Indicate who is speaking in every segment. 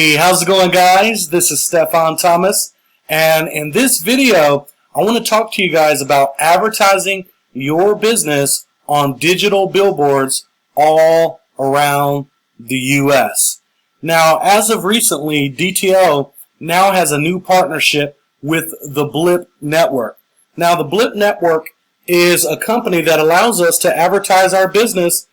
Speaker 1: Hey, how's it going, guys? This is Stefan Thomas, and in this video I want to talk to you guys about advertising your business on digital billboards all around the US. Now, as of recently, DTO now has a new partnership with the Blip Network. Now, the Blip Network is a company that allows us to advertise our business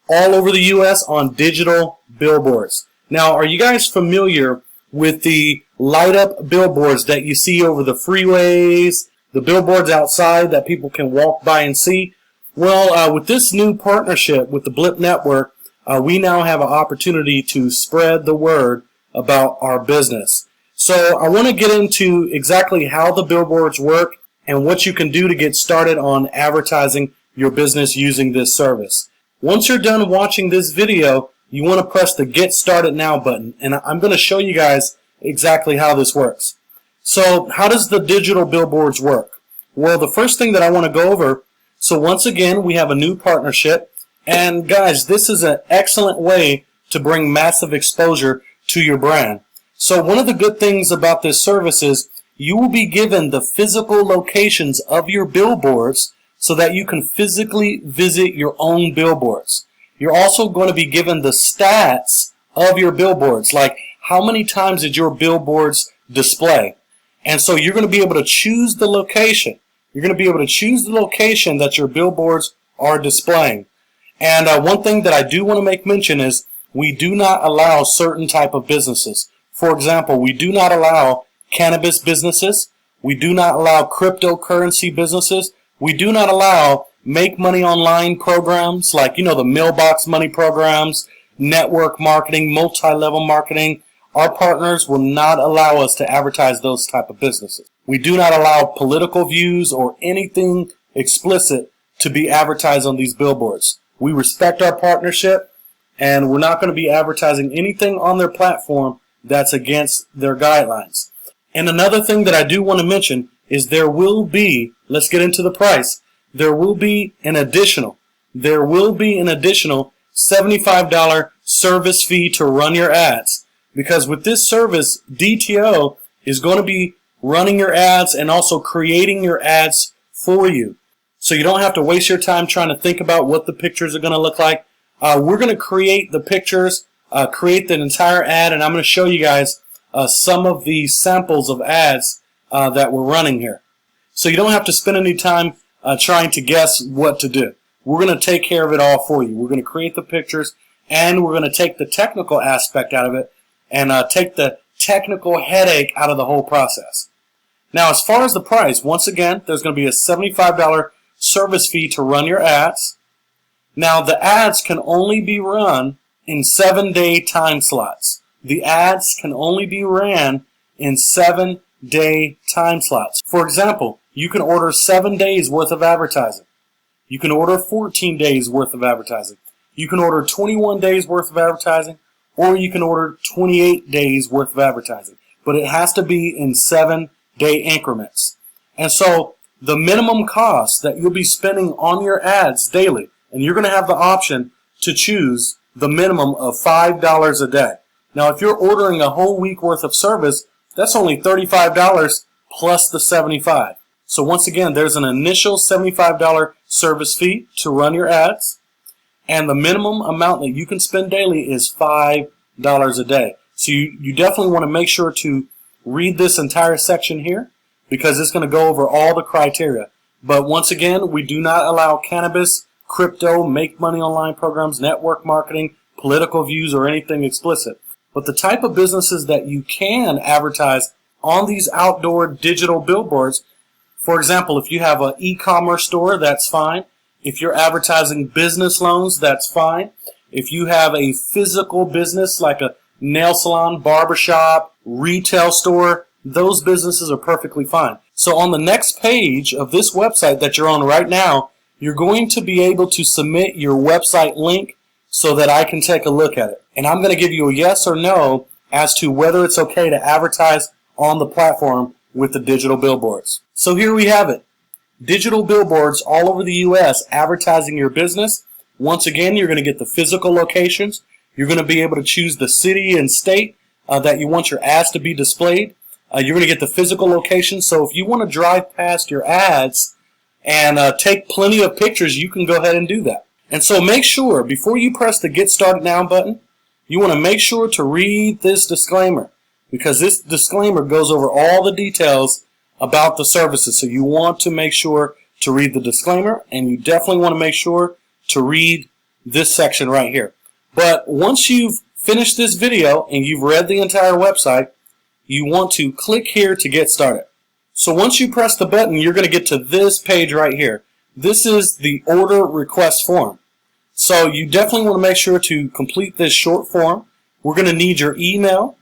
Speaker 1: all over the US on digital billboards. Now, are you guys familiar with the light-up billboards that you see over the freeways, the billboards outside that people can walk by and see? Well, with this new partnership with the Blip Network, we now have an opportunity to spread the word about our business. So I want to get into exactly how the billboards work and what you can do to get started on advertising your business using this service. Once you're done watching this video, you want to press the Get Started Now button, and I'm going to show you guys exactly how this works. So how does the digital billboards work? Well, the first thing that I want to go over, so once again, we have a new partnership, and guys, this is an excellent way to bring massive exposure to your brand. So one of the good things about this service is you will be given the physical locations of your billboards so that you can physically visit your own billboards. You're also going to be given the stats of your billboards, like how many times did your billboards display. And so you're going to be able to choose the location. You're going to be able to choose the location that your billboards are displaying. And one thing that I do want to make mention is we do not allow certain type of businesses. For example, we do not allow cannabis businesses. We do not allow cryptocurrency businesses. We do not allow make money online programs like, the mailbox money programs, network marketing, multi-level marketing. Our partners will not allow us to advertise those type of businesses. We do not allow political views or anything explicit to be advertised on these billboards. We respect our partnership, and we're not going to be advertising anything on their platform that's against their guidelines. And another thing that I do want to mention is there will be, let's get into the price, there will be an additional $75 service fee to run your ads. Because with this service, DTO is going to be running your ads and also creating your ads for you. So you don't have to waste your time trying to think about what the pictures are going to look like. We're going to create the pictures, create the entire ad, and I'm going to show you guys some of the samples of ads that we're running here. So you don't have to spend any time trying to guess what to do. We're going to take care of it all for you. We're going to create the pictures, and we're going to take the technical aspect out of it and take the technical headache out of the whole process. Now, as far as the price, once again, there's going to be a $75 service fee to run your ads. Now, the ads can only be run in 7-day time slots. The ads can only be ran in 7-day time slots. For example, you can order 7 days worth of advertising. You can order 14 days worth of advertising. You can order 21 days worth of advertising, or you can order 28 days worth of advertising. But it has to be in 7-day increments. And so the minimum cost that you'll be spending on your ads daily, and you're going to have the option to choose the minimum of $5 a day. Now, if you're ordering a whole week worth of service, that's only $35 plus the $75. So once again, there's an initial $75 service fee to run your ads, and the minimum amount that you can spend daily is $5 a day. So you definitely want to make sure to read this entire section here because it's going to go over all the criteria. But once again, we do not allow cannabis, crypto, make money online programs, network marketing, political views, or anything explicit. But the type of businesses that you can advertise on these outdoor digital billboards, for example, if you have an e-commerce store, that's fine. If you're advertising business loans, that's fine. If you have a physical business like a nail salon, barbershop, retail store, those businesses are perfectly fine. So on the next page of this website that you're on right now, you're going to be able to submit your website link so that I can take a look at it. And I'm going to give you a yes or no as to whether it's okay to advertise on the platform with the digital billboards. So here we have it. Digital billboards all over the U.S. advertising your business. Once again, you're going to get the physical locations. You're going to be able to choose the city and state that you want your ads to be displayed. You're going to get the physical location. So if you want to drive past your ads and take plenty of pictures, you can go ahead and do that. And so make sure, before you press the Get Started Now button, you want to make sure to read this disclaimer, because this disclaimer goes over all the details about the services. So you want to make sure to read the disclaimer, and you definitely want to make sure to read this section right here. But once you've finished this video and you've read the entire website, you want to click here to get started. So once you press the button, you're going to get to this page right here. This is the order request form. So you definitely want to make sure to complete this short form. We're going to need your email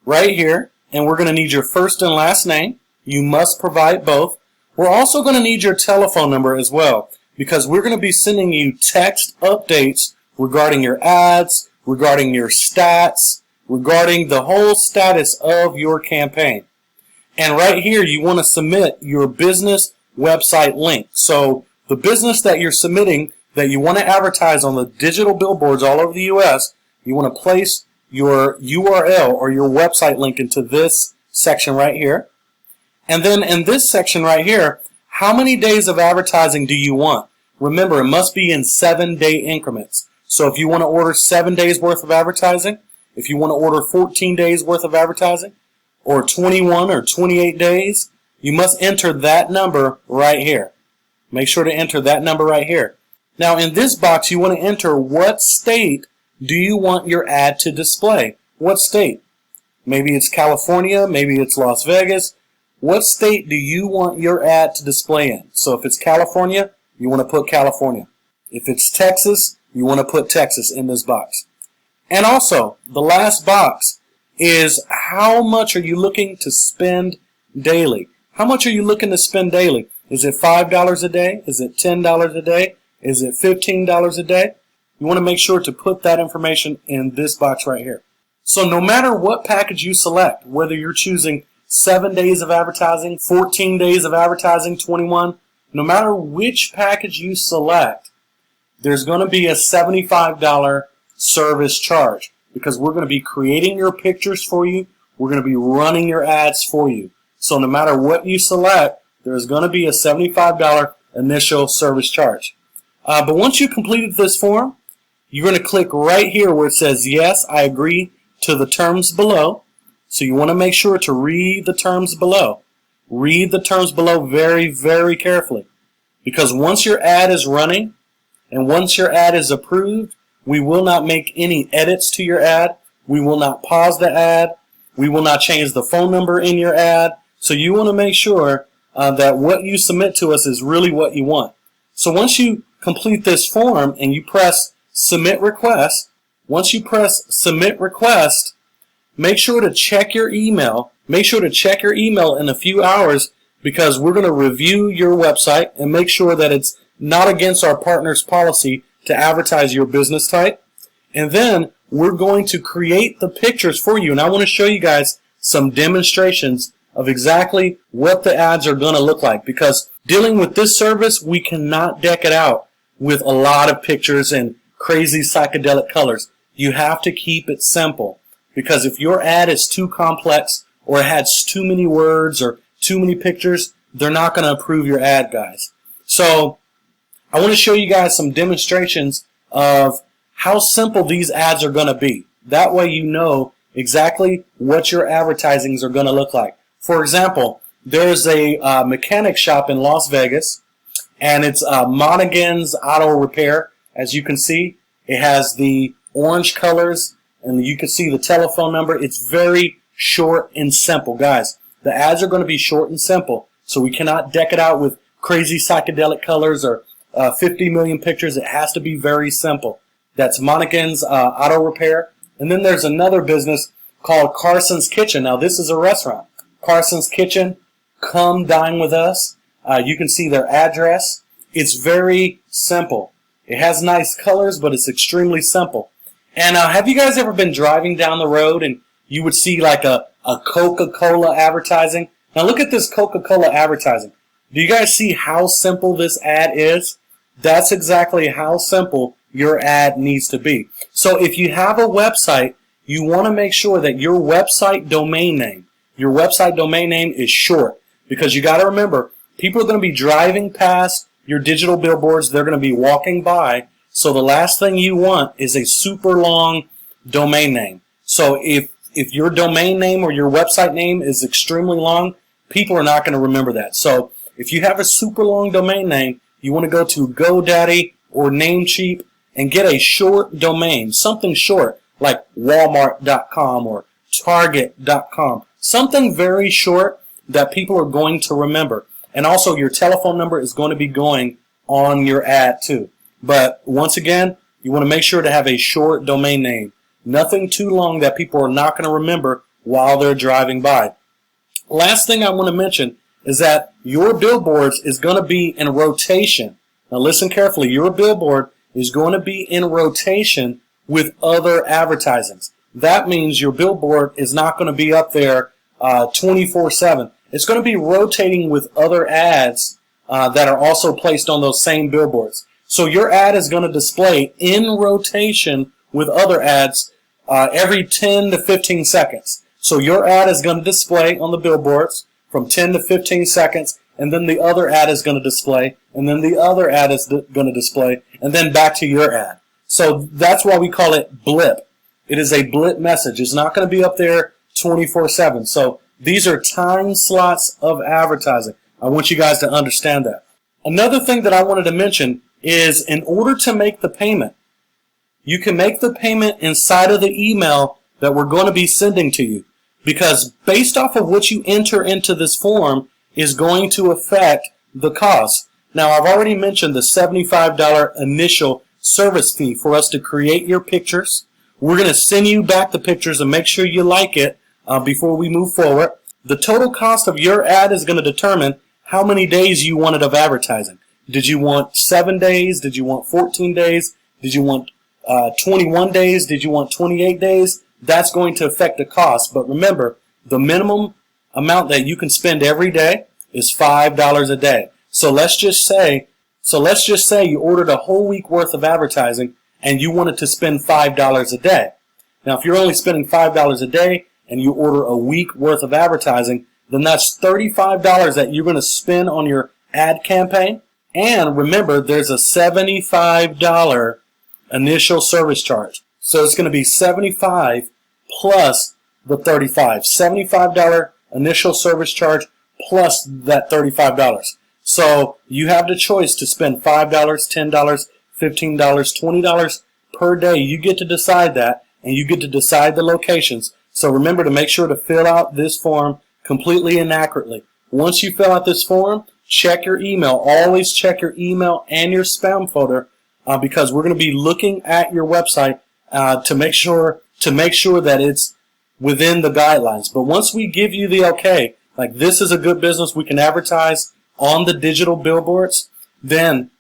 Speaker 1: right here, and we're going to need your first and last name. You must provide both. We're also going to need your telephone number as well, because we're going to be sending you text updates regarding your ads, regarding your stats, regarding the whole status of your campaign. And right here, you want to submit your business website link. So the business that you're submitting, that you want to advertise on the digital billboards all over the U.S., you want to place your URL or your website link into this section right here. And then in this section right here, how many days of advertising do you want? Remember, it must be in 7-day increments. So if you want to order 7 days worth of advertising, if you want to order 14 days worth of advertising, or 21 or 28 days, you must enter that number right here. Make sure to enter that number right here. Now in this box, you want to enter what state do you want your ad to display. What state? Maybe it's California, maybe it's Las Vegas. What state do you want your ad to display in? So if it's California, you want to put California. If it's Texas, you want to put Texas in this box. And also, the last box is how much are you looking to spend daily? How much are you looking to spend daily? Is it $5 a day? Is it $10 a day? Is it $15 a day? You want to make sure to put that information in this box right here. So no matter what package you select, whether you're choosing 7 days of advertising, 14 days of advertising, 21, no matter which package you select, there's going to be a $75 service charge, because we're going to be creating your pictures for you. We're going to be running your ads for you. So no matter what you select, there's going to be a $75 initial service charge. But once you completed this form, you're going to click right here where it says, yes, I agree to the terms below. So you want to make sure to read the terms below. Read the terms below very, very carefully. Because once your ad is running and once your ad is approved, we will not make any edits to your ad. We will not pause the ad. We will not change the phone number in your ad. So you want to make sure that what you submit to us is really what you want. So once you complete this form and you press Submit Request, once you press Submit Request, make sure to check your email. Make sure to check your email in a few hours, because we're going to review your website and make sure that it's not against our partner's policy to advertise your business type. And then we're going to create the pictures for you. And I want to show you guys some demonstrations of exactly what the ads are going to look like, because dealing with this service, we cannot deck it out with a lot of pictures and crazy psychedelic colors. You have to keep it simple, because if your ad is too complex or it has too many words or too many pictures, they're not going to approve your ad, guys. So I want to show you guys some demonstrations of how simple these ads are going to be. That way you know exactly what your advertisings are going to look like. For example, there's a mechanic shop in Las Vegas, and it's Monaghan's Auto Repair. As you can see, it has the orange colors, and you can see the telephone number. It's very short and simple, guys. The ads are going to be short and simple, so we cannot deck it out with crazy psychedelic colors or 50 million pictures. It has to be very simple. That's Monaghan's Auto Repair. And then there's another business called Carson's Kitchen. Now, this is a restaurant. Carson's Kitchen, come dine with us. You can see their address. It's very simple. It has nice colors, but it's extremely simple. And have you guys ever been driving down the road and you would see like a Coca-Cola advertising? Now look at this Coca-Cola advertising. Do you guys see how simple this ad is? That's exactly how simple your ad needs to be. So if you have a website you want to make sure that your website domain name is short, because you got to remember, people are going to be driving past your digital billboards. They're going to be walking by. So the last thing you want is a super long domain name. So if your domain name or your website name is extremely long, people are not going to remember that. So if you have a super long domain name, you want to go to GoDaddy or Namecheap and get a short domain, something short like Walmart.com or Target.com, something very short that people are going to remember. And also your telephone number is going to be going on your ad too. But once again, you want to make sure to have a short domain name. Nothing too long that people are not going to remember while they're driving by. Last thing I want to mention is that your billboards is going to be in rotation. Now listen carefully. Your billboard is going to be in rotation with other advertisings. That means your billboard is not going to be up there 24/7. It's going to be rotating with other ads that are also placed on those same billboards. So your ad is going to display in rotation with other ads every 10 to 15 seconds. So your ad is going to display on the billboards from 10 to 15 seconds, and then the other ad is going to display, and then the other ad is going to display, and then back to your ad. So that's why we call it blip. It is a blip message. It's not going to be up there 24/7. So these are time slots of advertising. I want you guys to understand that. Another thing that I wanted to mention is, in order to make the payment, you can make the payment inside of the email that we're going to be sending to you, because based off of what you enter into this form is going to affect the cost. Now, I've already mentioned the $75 initial service fee for us to create your pictures. We're going to send you back the pictures and make sure you like it before we move forward. The total cost of your ad is going to determine how many days you wanted of advertising. Did you want 7 days? Did you want 14 days? Did you want 21 days? Did you want 28 days? That's going to affect the cost. But remember, the minimum amount that you can spend every day is $5 a day. So let's just say you ordered a whole week worth of advertising and you wanted to spend $5 a day. Now, if you're only spending $5 a day and you order a week worth of advertising, then that's $35 that you're going to spend on your ad campaign. And remember, there's a $75 initial service charge. So it's going to be $75 plus the $35. $75 initial service charge plus that $35. So you have the choice to spend $5, $10, $15, $20 per day. You get to decide that, and you get to decide the locations. So remember to make sure to fill out this form completely and accurately. Once you fill out this form, check your email. Always check your email and your spam folder because we're going to be looking at your website to make sure that it's within the guidelines. But once we give you the okay, like this is a good business, we can advertise on the digital billboards, then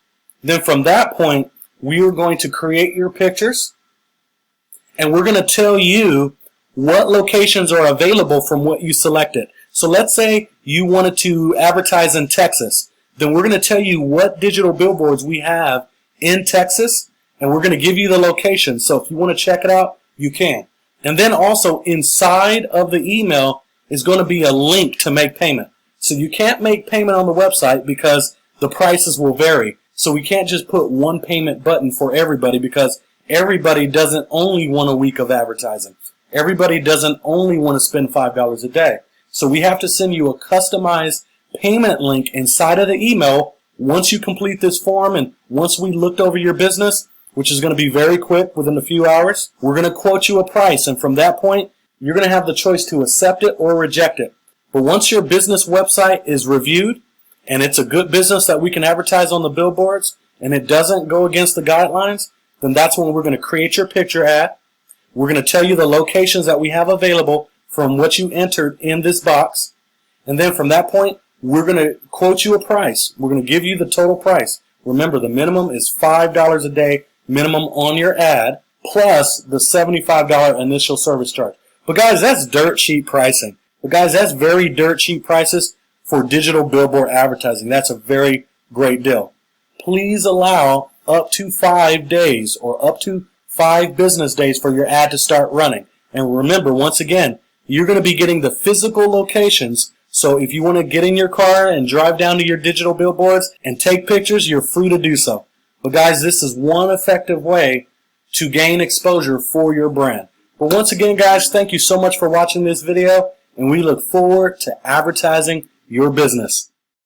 Speaker 1: from that point, we are going to create your pictures, and we're going to tell you what locations are available from what you selected. So let's say you wanted to advertise in Texas. Then we're going to tell you what digital billboards we have in Texas, and we're going to give you the location. So if you want to check it out, you can. And then also inside of the email is going to be a link to make payment. So you can't make payment on the website because the prices will vary. So we can't just put one payment button for everybody, because everybody doesn't only want a week of advertising. Everybody doesn't only want to spend $5 a day. So we have to send you a customized payment link inside of the email once you complete this form, and once we looked over your business, which is going to be very quick, within a few hours. We're going to quote you a price, and from that point, you're going to have the choice to accept it or reject it. But once your business website is reviewed, and it's a good business that we can advertise on the billboards, and it doesn't go against the guidelines, then that's when we're going to create your picture ad. We're going to tell you the locations that we have available from what you entered in this box. And then from that point, we're going to quote you a price. We're going to give you the total price. Remember, the minimum is $5 a day minimum on your ad, plus the $75 initial service charge. But guys, that's dirt cheap pricing. But guys, that's very dirt cheap prices for digital billboard advertising. That's a very great deal. Please allow up to 5 days or up to 5 business days for your ad to start running. And remember, once again, you're going to be getting the physical locations. So if you want to get in your car and drive down to your digital billboards and take pictures, you're free to do so. But guys, this is one effective way to gain exposure for your brand. But once again, guys, thank you so much for watching this video, and we look forward to advertising your business.